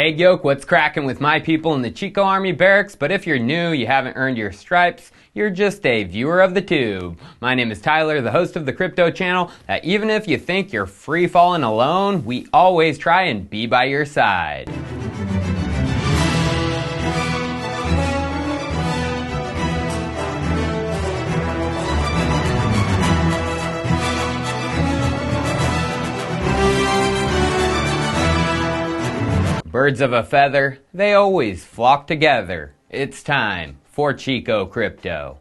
Hey Yoke, what's cracking with my people in the Chico Army barracks? But if you're new, you haven't earned your stripes, you're just a viewer of the tube. My name is Tyler, the host of the crypto channel, that even if you think you're free falling alone, we always try and be by your side. Birds of a feather, they always flock together. It's time for Chico Crypto.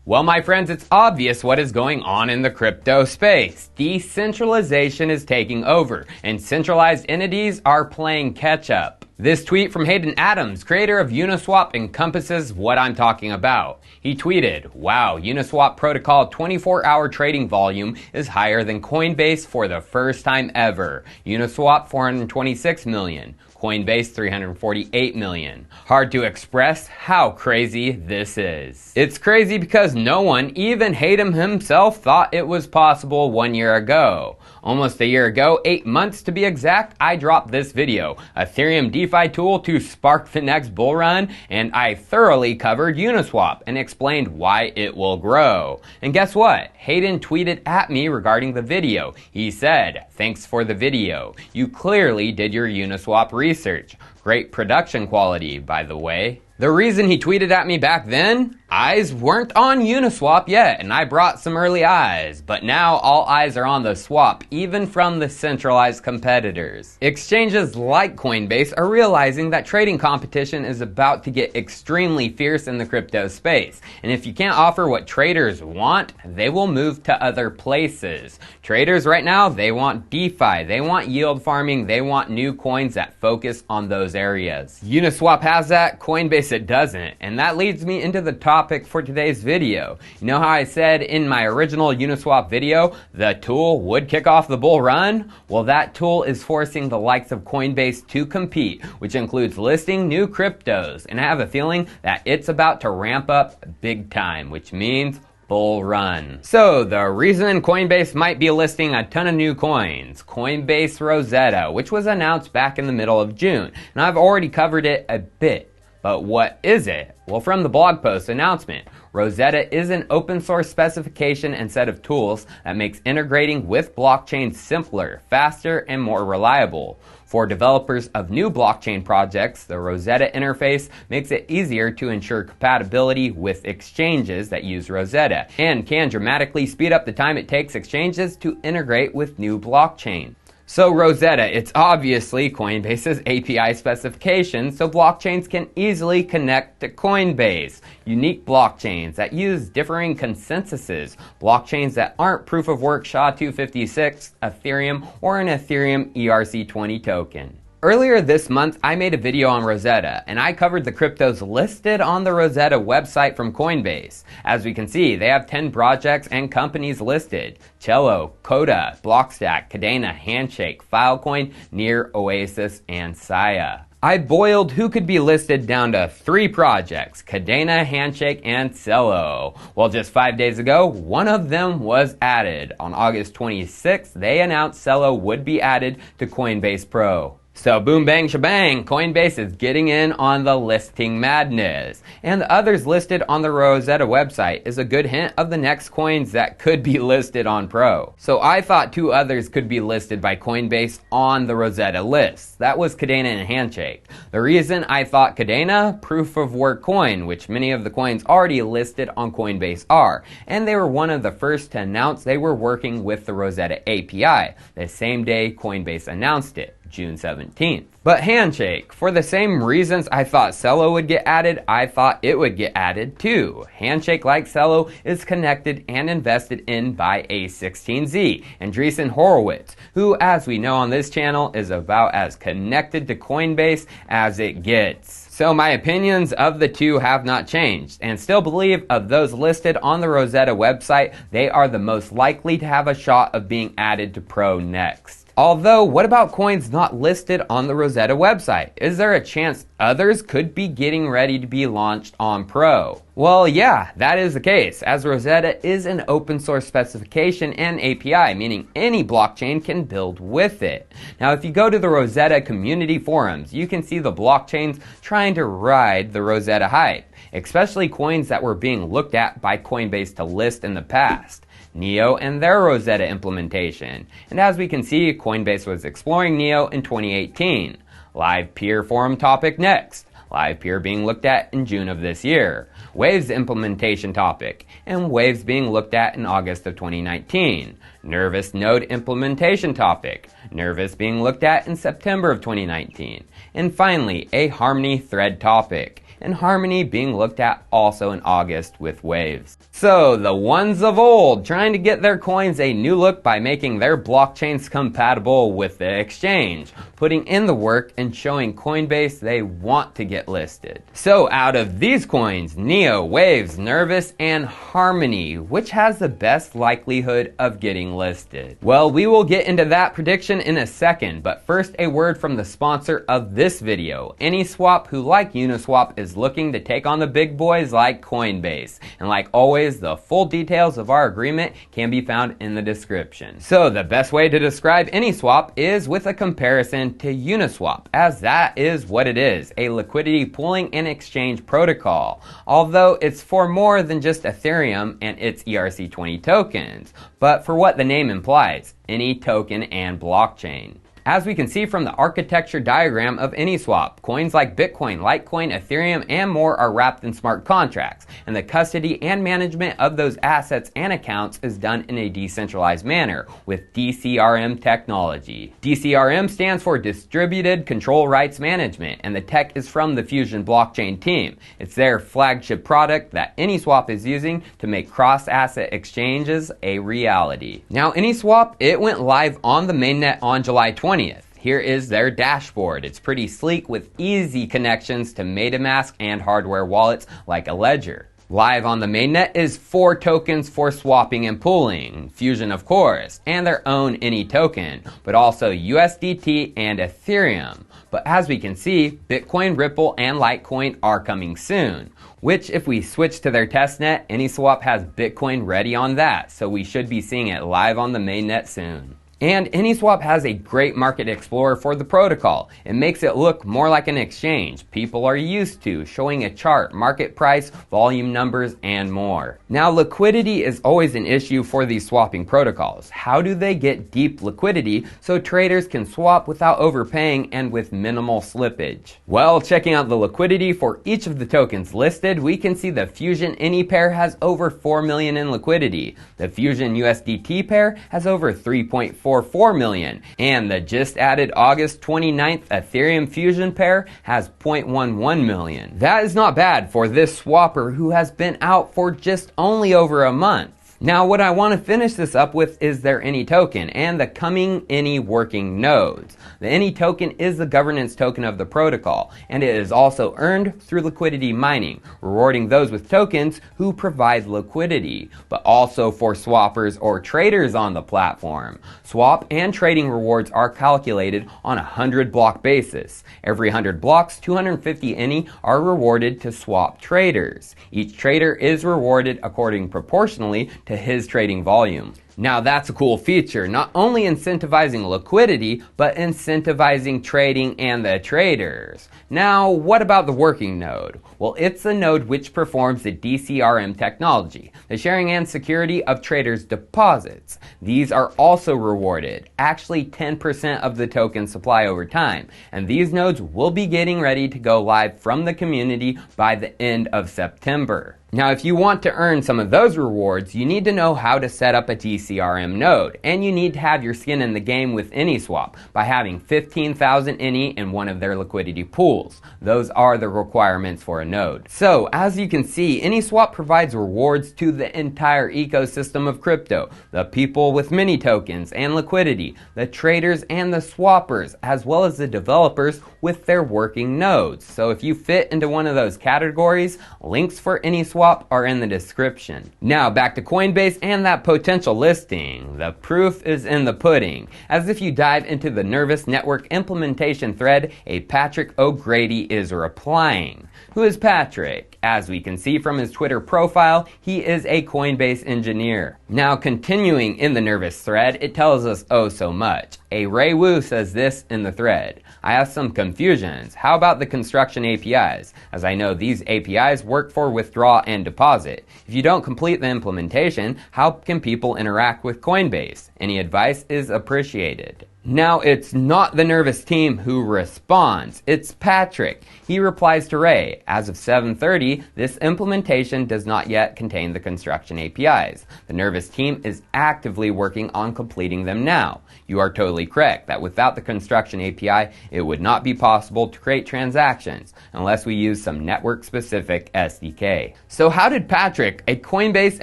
Well, my friends, it's obvious what is going on in the crypto space. Decentralization is taking over, and centralized entities are playing catch up. This tweet from Hayden Adams, creator of Uniswap, encompasses what I'm talking about. He tweeted, "Wow, Uniswap protocol 24-hour trading volume is higher than Coinbase for the first time ever. Uniswap 426 million. Coinbase 348 million. Hard to express how crazy this is." It's crazy because no one, even Hayden himself, thought it was possible 1 year ago. Almost a year ago, 8 months to be exact, I dropped this video, Ethereum DeFi tool to spark the next bull run, and I thoroughly covered Uniswap and explained why it will grow. And guess what? Hayden tweeted at me regarding the video. He said, "Thanks for the video. You clearly did your Uniswap research. Great production quality, by the way." The reason he tweeted at me back then? Eyes weren't on Uniswap yet, and I brought some early eyes. But now all eyes are on the swap, even from the centralized competitors. Exchanges like Coinbase are realizing that trading competition is about to get extremely fierce in the crypto space. And if you can't offer what traders want, they will move to other places. Traders right now, they want DeFi, they want yield farming, they want new coins that focus on those areas. Uniswap has that, Coinbase it doesn't, and that leads me into the topic for today's video. You know how I said in my original Uniswap video the tool would kick off the bull run? Well, that tool is forcing the likes of Coinbase to compete, which includes listing new cryptos, and I have a feeling that it's about to ramp up big time, which means bull run. So the reason Coinbase might be listing a ton of new coins, Coinbase Rosetta, which was announced back in the middle of June, and I've already covered it a bit. But what is it? Well, from the blog post announcement, Rosetta is an open source specification and set of tools that makes integrating with blockchain simpler, faster, and more reliable. For developers of new blockchain projects, the Rosetta interface makes it easier to ensure compatibility with exchanges that use Rosetta, and can dramatically speed up the time it takes exchanges to integrate with new blockchain. So Rosetta, it's obviously Coinbase's API specification, so blockchains can easily connect to Coinbase. Unique blockchains that use differing consensuses, blockchains that aren't proof of work SHA-256, Ethereum, or an Ethereum ERC20 token. Earlier this month, I made a video on Rosetta, and I covered the cryptos listed on the Rosetta website from Coinbase. As we can see, they have 10 projects and companies listed: Celo, Polka, Blockstack, Kadena, Handshake, Altcoin, Near, Oasis, and Saya. I boiled who could be listed down to 3 projects: Kadena, Handshake, and Celo. Well, just 5 days ago, one of them was added. On August 26th, they announced Celo would be added to Coinbase Pro. So boom bang shebang, Coinbase is getting in on the listing madness. And the others listed on the Rosetta website is a good hint of the next coins that could be listed on Pro. So I thought 2 others could be listed by Coinbase on the Rosetta list. That was Kadena and Handshake. The reason I thought Kadena, proof of work coin, which many of the coins already listed on Coinbase are. And they were one of the first to announce they were working with the Rosetta API, the same day Coinbase announced it, June 17th. But Handshake, for the same reasons I thought Celo would get added, I thought it would get added too. Handshake, like Celo, is connected and invested in by A16Z, Andreessen Horowitz, who, as we know on this channel, is about as connected to Coinbase as it gets. So my opinions of the two have not changed, and still believe of those listed on the Rosetta website, they are the most likely to have a shot of being added to Pro next. Although, what about coins not listed on the Rosetta website? Is there a chance others could be getting ready to be launched on Pro? Well, yeah, that is the case, as Rosetta is an open source specification and API, meaning any blockchain can build with it. Now, if you go to the Rosetta community forums, you can see the blockchains trying to ride the Rosetta hype, especially coins that were being looked at by Coinbase to list in the past. Neo and their Rosetta implementation. And as we can see, Coinbase was exploring Neo in 2018. Live peer forum topic next. Live peer being looked at in June of this year. Waves implementation topic, and Waves being looked at in August of 2019. Nervos node implementation topic. Nervos being looked at in September of 2019. And finally, a Harmony thread topic, and Harmony being looked at also in August with Waves. So, the ones of old trying to get their coins a new look by making their blockchains compatible with the exchange, putting in the work and showing Coinbase they want to get listed. So, out of these coins, Neo, Waves, Nervos, and Harmony, which has the best likelihood of getting listed? Well, we will get into that prediction in a second, but first a word from the sponsor of this video, AnySwap, who like Uniswap is looking to take on the big boys like Coinbase. And like always, the full details of our agreement can be found in the description. So the best way to describe AnySwap is with a comparison to Uniswap, as that is what it is, a liquidity pooling and exchange protocol. Although it's for more than just Ethereum and its ERC20 tokens, but for what the name implies, any token and blockchain. As we can see from the architecture diagram of AnySwap, coins like Bitcoin, Litecoin, Ethereum, and more are wrapped in smart contracts, and the custody and management of those assets and accounts is done in a decentralized manner with DCRM technology. DCRM stands for Distributed Control Rights Management, and the tech is from the Fusion blockchain team. It's their flagship product that AnySwap is using to make cross-asset exchanges a reality. Now, AnySwap, it went live on the mainnet on July 20th. Here is their dashboard. It's pretty sleek with easy connections to MetaMask and hardware wallets like a Ledger. Live on the mainnet is 4 tokens for swapping and pooling, Fusion of course, and their own Any token, but also USDT and Ethereum. But as we can see, Bitcoin, Ripple, and Litecoin are coming soon, which if we switch to their testnet, AnySwap has Bitcoin ready on that, so we should be seeing it live on the mainnet soon. And AnySwap has a great market explorer for the protocol. It makes it look more like an exchange people are used to, showing a chart, market price, volume numbers, and more. Now, liquidity is always an issue for these swapping protocols. How do they get deep liquidity so traders can swap without overpaying and with minimal slippage? Well, checking out the liquidity for each of the tokens listed, we can see the Fusion Any pair has over 4 million in liquidity. The Fusion USDT pair has over 3.44 million, and the just added August 29th Ethereum Fusion pair has 0.11 million. That is not bad for this swapper who has been out for just only over a month. Now, what I want to finish this up with is their Any token and the coming Any working nodes. The Any token is the governance token of the protocol, and it is also earned through liquidity mining, rewarding those with tokens who provide liquidity, but also for swappers or traders on the platform. Swap and trading rewards are calculated on a 100 block basis. Every 100 blocks, 250 Any are rewarded to swap traders. Each trader is rewarded according proportionally to his trading volume. Now that's a cool feature, not only incentivizing liquidity, but incentivizing trading and the traders. Now, what about the working node? Well, it's the node which performs the DCRM technology, the sharing and security of traders' deposits. These are also rewarded, actually 10% of the token supply over time, and these nodes will be getting ready to go live from the community by the end of September. Now, if you want to earn some of those rewards, you need to know how to set up a DCRM node, and you need to have your skin in the game with AnySwap by having 15,000 Any in one of their liquidity pools. Those are the requirements for a node. So, as you can see, AnySwap provides rewards to the entire ecosystem of crypto, the people with mini tokens and liquidity, the traders and the swappers, as well as the developers with their working nodes. So if you fit into one of those categories, links for AnySwap Uniswap are in the description. Now back to Coinbase and that potential listing. The proof is in the pudding, as if you dive into the Nervos network implementation thread, a Patrick O'Grady is replying. Who is Patrick? As we can see from his Twitter profile, he is a Coinbase engineer. Now continuing in the Nervos thread, it tells us oh so much. A Ray Wu says this in the thread. I have some confusions. How about the construction APIs? As I know these APIs work for withdraw and deposit. If you don't complete the implementation, how can people interact with Coinbase? Any advice is appreciated. Now it's not the Nervos team who responds, it's Patrick. He replies to Ray, as of 7:30, this implementation does not yet contain the construction APIs. The Nervos team is actively working on completing them now. You are totally correct that without the construction API, it would not be possible to create transactions unless we use some network-specific SDK. So how did Patrick, a Coinbase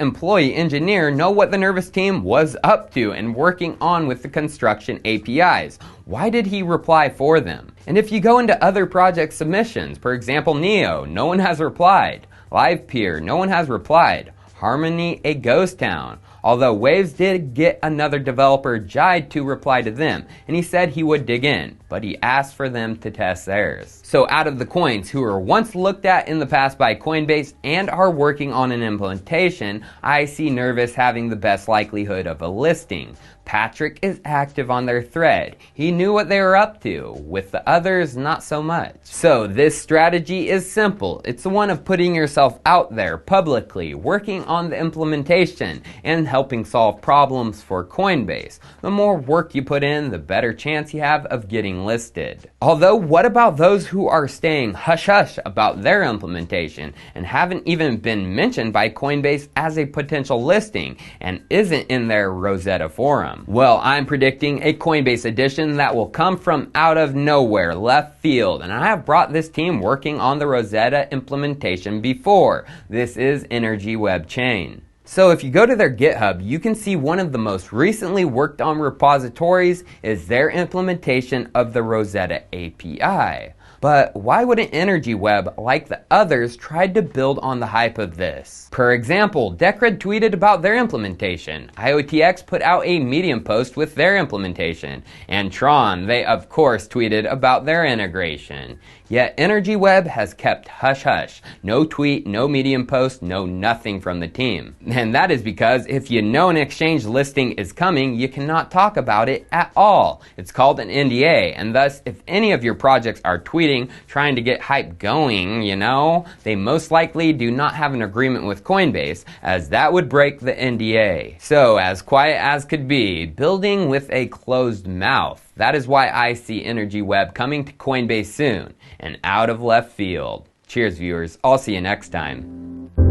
employee engineer, know what the Nervos team was up to and working on with the construction APIs? Why did he reply for them? And if you go into other project submissions, for example Neo, no one has replied. LivePeer, no one has replied. Harmony, a ghost town. Although Waves did get another developer, Jide, to reply to them, and he said he would dig in, but he asked for them to test theirs. So out of the coins who were once looked at in the past by Coinbase and are working on an implementation, I see Nervos having the best likelihood of a listing. Patrick is active on their thread. He knew what they were up to. With the others, not so much. So this strategy is simple. It's the one of putting yourself out there publicly, working on the implementation, and helping solve problems for Coinbase. The more work you put in, the better chance you have of getting listed. Although, what about those who are staying hush-hush about their implementation and haven't even been mentioned by Coinbase as a potential listing and isn't in their Rosetta forum? Well, I'm predicting a Coinbase edition that will come from out of nowhere, left field, and I have brought this team working on the Rosetta implementation before. This is Energy Web Chain. So if you go to their GitHub, you can see one of the most recently worked on repositories is their implementation of the Rosetta API. But why would an energy web like the others try to build on the hype of this? For example, Decred tweeted about their implementation. IOTX put out a Medium post with their implementation. And Tron, they of course tweeted about their integration. Yet Energy Web has kept hush-hush. No tweet, no Medium post, no nothing from the team. And that is because if you know an exchange listing is coming, you cannot talk about it at all. It's called an NDA, and thus if any of your projects are tweeting, trying to get hype going, you know, they most likely do not have an agreement with Coinbase, as that would break the NDA. So as quiet as could be, building with a closed mouth. That is why I see Energy Web coming to Coinbase soon, and out of left field. Cheers viewers, I'll see you next time.